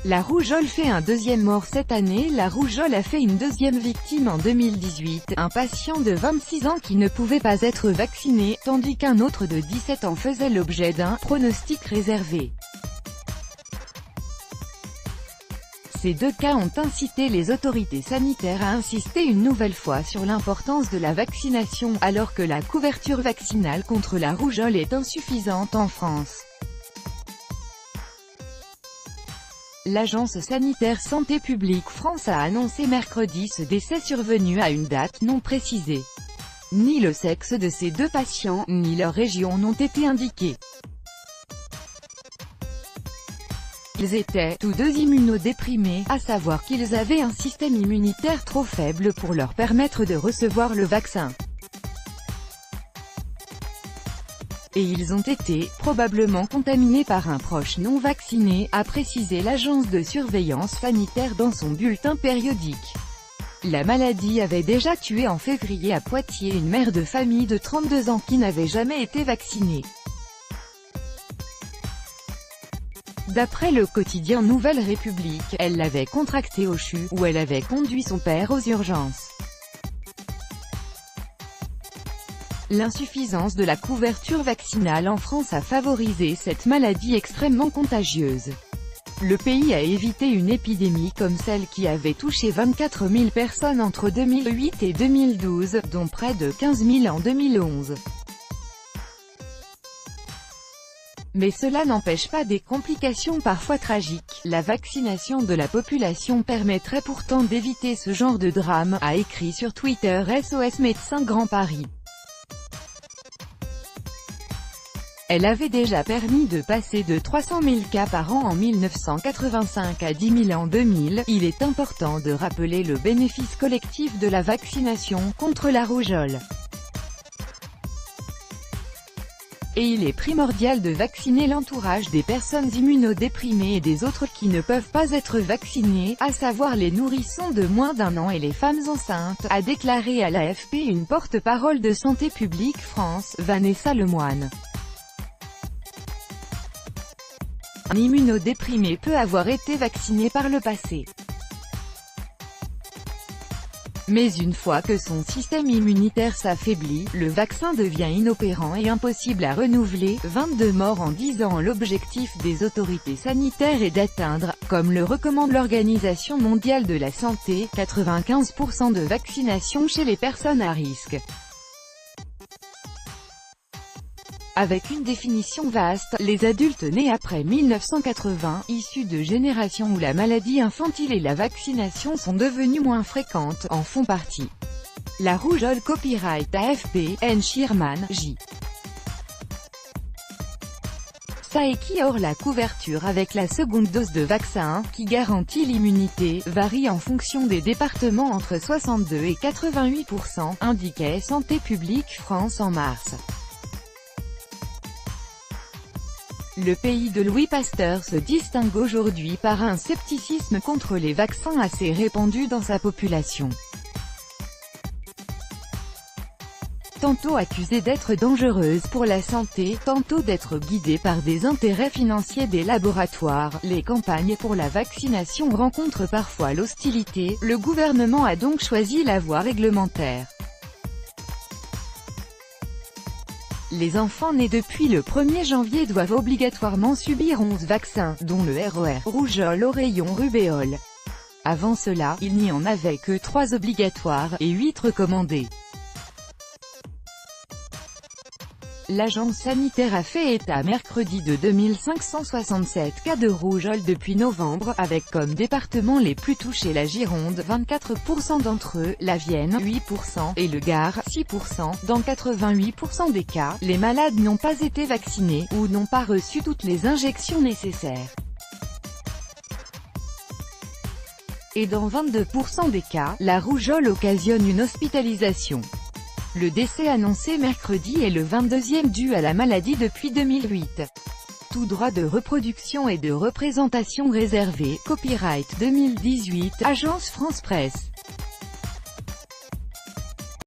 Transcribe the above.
La rougeole fait un deuxième mort cette année. La rougeole a fait une deuxième victime en 2018, un patient de 26 ans qui ne pouvait pas être vacciné, tandis qu'un autre de 17 ans faisait l'objet d'un « pronostic réservé ». Ces deux cas ont incité les autorités sanitaires à insister une nouvelle fois sur l'importance de la vaccination, alors que la couverture vaccinale contre la rougeole est insuffisante en France. L'Agence sanitaire Santé publique France a annoncé mercredi ce décès survenu à une date non précisée. Ni le sexe de ces deux patients, ni leur région n'ont été indiqués. Ils étaient tous deux immunodéprimés, à savoir qu'ils avaient un système immunitaire trop faible pour leur permettre de recevoir le vaccin. Et ils ont été, probablement contaminés par un proche non vacciné, a précisé l'agence de surveillance sanitaire dans son bulletin périodique. La maladie avait déjà tué en février à Poitiers une mère de famille de 32 ans qui n'avait jamais été vaccinée. D'après le quotidien Nouvelle République, elle l'avait contracté au CHU, où elle avait conduit son père aux urgences. L'insuffisance de la couverture vaccinale en France a favorisé cette maladie extrêmement contagieuse. Le pays a évité une épidémie comme celle qui avait touché 24 000 personnes entre 2008 et 2012, dont près de 15 000 en 2011. Mais cela n'empêche pas des complications parfois tragiques. La vaccination de la population permettrait pourtant d'éviter ce genre de drame, a écrit sur Twitter SOS Médecins Grand Paris. Elle avait déjà permis de passer de 300 000 cas par an en 1985 à 10 000 en 2000. Il est important de rappeler le bénéfice collectif de la vaccination contre la rougeole. Et il est primordial de vacciner l'entourage des personnes immunodéprimées et des autres qui ne peuvent pas être vaccinées, à savoir les nourrissons de moins d'1 an et les femmes enceintes, a déclaré à l'AFP une porte-parole de Santé publique France, Vanessa Lemoine. Un immunodéprimé peut avoir été vacciné par le passé. Mais une fois que son système immunitaire s'affaiblit, le vaccin devient inopérant et impossible à renouveler. 22 morts en 10 ans. L'objectif des autorités sanitaires est d'atteindre, comme le recommande l'Organisation mondiale de la santé, 95% de vaccination chez les personnes à risque. Avec une définition vaste, les adultes nés après 1980, issus de générations où la maladie infantile et la vaccination sont devenues moins fréquentes, en font partie. La rougeole. Copyright AFP, N. Schirman, J. Saeki. Or la couverture avec la seconde dose de vaccin, qui garantit l'immunité, varie en fonction des départements entre 62 et 88%, indiquait Santé publique France en mars. Le pays de Louis Pasteur se distingue aujourd'hui par un scepticisme contre les vaccins assez répandu dans sa population. Tantôt accusée d'être dangereuse pour la santé, tantôt d'être guidée par des intérêts financiers des laboratoires, les campagnes pour la vaccination rencontrent parfois l'hostilité. Le gouvernement a donc choisi la voie réglementaire. Les enfants nés depuis le 1er janvier doivent obligatoirement subir 11 vaccins, dont le ROR, rougeole, oreillon, rubéole. Avant cela, il n'y en avait que 3 obligatoires, et 8 recommandés. L'agence sanitaire a fait état mercredi de 2567 cas de rougeole depuis novembre, avec comme départements les plus touchés la Gironde, 24% d'entre eux, la Vienne, 8%, et le Gard, 6%. Dans 88% des cas, les malades n'ont pas été vaccinés, ou n'ont pas reçu toutes les injections nécessaires. Et dans 22% des cas, la rougeole occasionne une hospitalisation. Le décès annoncé mercredi est le 22e dû à la maladie depuis 2008. Tout droit de reproduction et de représentation réservé. Copyright 2018, Agence France Presse.